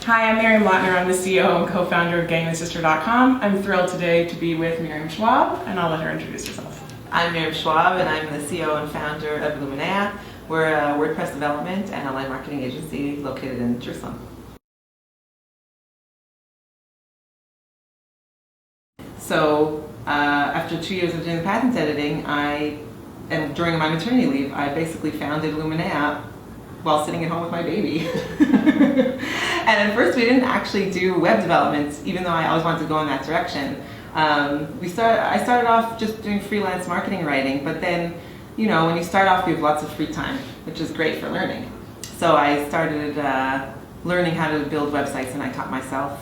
Hi, I'm Miriam Lottner. I'm the CEO and co-founder of GanglySister.com. I'm thrilled today to be with Miriam Schwab, and I'll let her introduce herself. I'm Miriam Schwab, and I'm the CEO and founder of Illuminea. We're a WordPress development and online marketing agency located in Jerusalem. So after 2 years of doing the patent editing, and during my maternity leave, I basically founded Illuminea while sitting at home with my baby. And at first we didn't actually do web development, even though I always wanted to go in that direction. I started off just doing freelance marketing writing, but then, you know, when you start off, you have lots of free time, which is great for learning. So I started learning how to build websites, and I taught myself.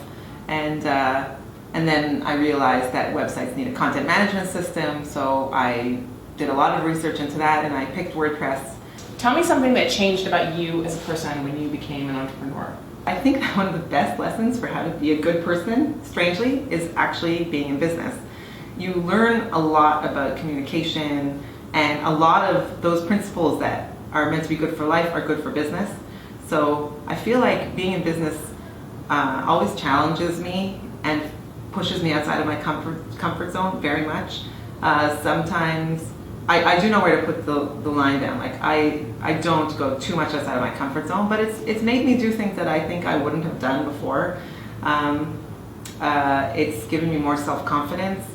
And then I realized that websites need a content management system, so I did a lot of research into that, and I picked WordPress. Tell me something that changed about you as a person when you became an entrepreneur. I think that one of the best lessons for how to be a good person, strangely, is actually being in business. You learn a lot about communication, and a lot of those principles that are meant to be good for life are good for business. So I feel like being in business always challenges me and pushes me outside of my comfort zone very much. Sometimes I do know where to put the line down. Like I don't go too much outside of my comfort zone, but it's made me do things that I think I wouldn't have done before. It's given me more self-confidence.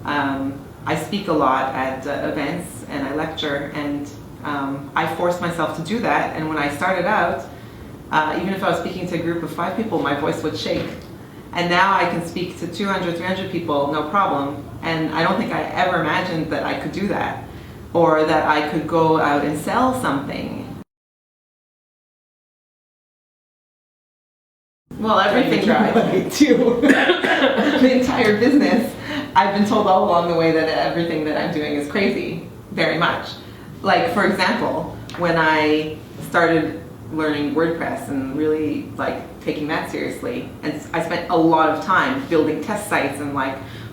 I speak a lot at events and I lecture, and I forced myself to do that. And when I started out, even if I was speaking to a group of 5 people, my voice would shake. And now I can speak to 200, 300 people, no problem. And I don't think I ever imagined that I could do that, or that I could go out and sell something. Well, everything I do, the entire business, I've been told all along the way that everything that I'm doing is crazy, very much. Like, for example, when I started learning WordPress and really taking that seriously, and I spent a lot of time building test sites and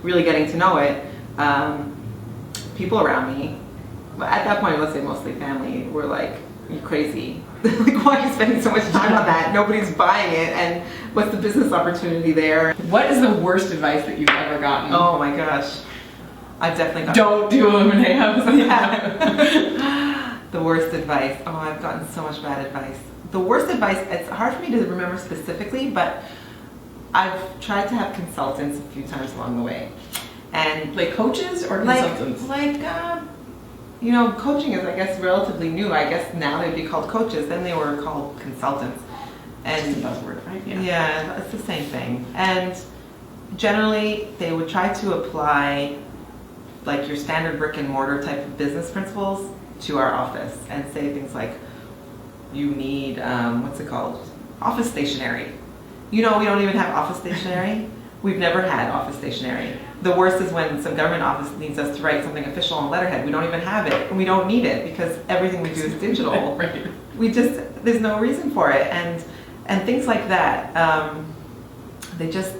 really getting to know it, people around me, at that point, let's say mostly family, were like, "You're crazy. Why are you spending so much time on that? Nobody's buying it, and what's the business opportunity there?" What is the worst advice that you've ever gotten? Oh my gosh, I've definitely gotten. Don't do Illuminea. Yeah. The worst advice. Oh, I've gotten so much bad advice. The worst advice, it's hard for me to remember specifically, but I've tried to have consultants a few times along the way. And like coaches or consultants? You know, coaching is, I guess, relatively new. I guess now they'd be called coaches, then they were called consultants. And it's a buzzword, right? Yeah, it's the same thing. And generally, they would try to apply your standard brick and mortar type of business principles to our office and say things like, you need, office stationery. You know, we don't even have office stationery. We've never had office stationery. The worst is when some government office needs us to write something official on letterhead. We don't even have it, and we don't need it because everything we do is digital. Right. There's no reason for it, and things like that. They just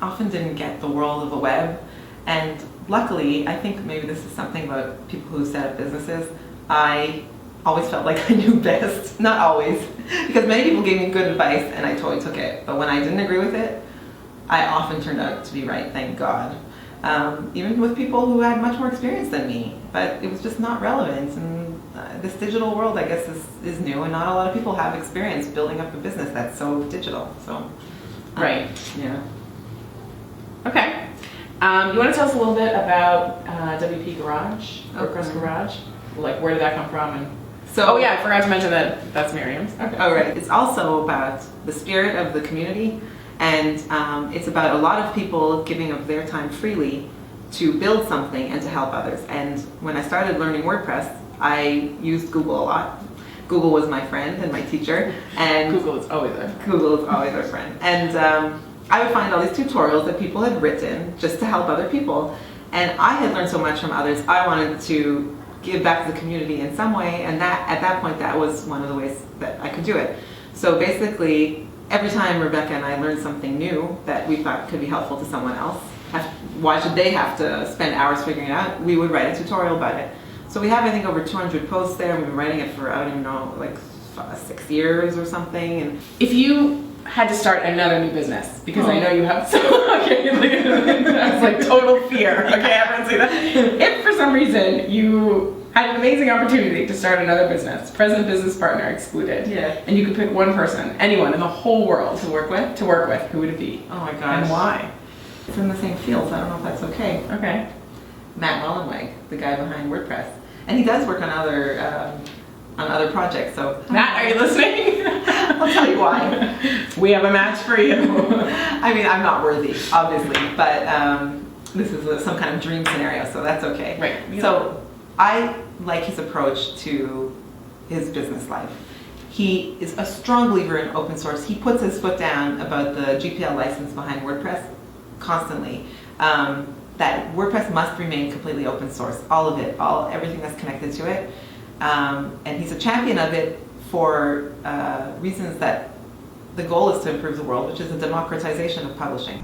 often didn't get the world of the web, and luckily, I think maybe this is something about people who set up businesses. I always felt like I knew best. Not always, because many people gave me good advice, and I totally took it. But when I didn't agree with it, I often turned out to be right, thank God. Even with people who had much more experience than me, but it was just not relevant. And this digital world, I guess, is new, and not a lot of people have experience building up a business that's so digital. So, right. Yeah. Okay. You want to tell us a little bit about WP Garage, WordPress Garage? Where did that come from? And oh yeah, I forgot to mention that that's Miriam's. Okay. Oh right. It's also about the spirit of the community. And it's about a lot of people giving of their time freely to build something and to help others. And when I started learning WordPress, I used Google a lot. Google was my friend and my teacher. And Google is always there. Google is always our friend. And I would find all these tutorials that people had written just to help other people. And I had learned so much from others, I wanted to give back to the community in some way. And at that point, that was one of the ways that I could do it. So basically, every time Rebecca and I learned something new that we thought could be helpful to someone else, why should they have to spend hours figuring it out? We would write a tutorial about it. So we have, I think, over 200 posts there. We've been writing it for, I don't even know, 6 years or something. And if you had to start another new business because I know you have so okay, that's like total fear. Okay, everyone see that. If for some reason you had an amazing opportunity to start another business, present business partner excluded, and you could pick one person, anyone in the whole world To work with? who would it be? Oh my gosh. And why? It's in the same field, so I don't know if that's okay. Okay. Matt Mullenweg, the guy behind WordPress. And he does work on other projects, so. Matt, are you listening? I'll tell you why. We have a match for you. I mean, I'm not worthy, obviously, but this is some kind of dream scenario, so that's okay. Right. So I like his approach to his business life. He is a strong believer in open source. He puts his foot down about the GPL license behind WordPress constantly. That WordPress must remain completely open source, all of it, everything that's connected to it. And he's a champion of it for reasons that the goal is to improve the world, which is the democratization of publishing.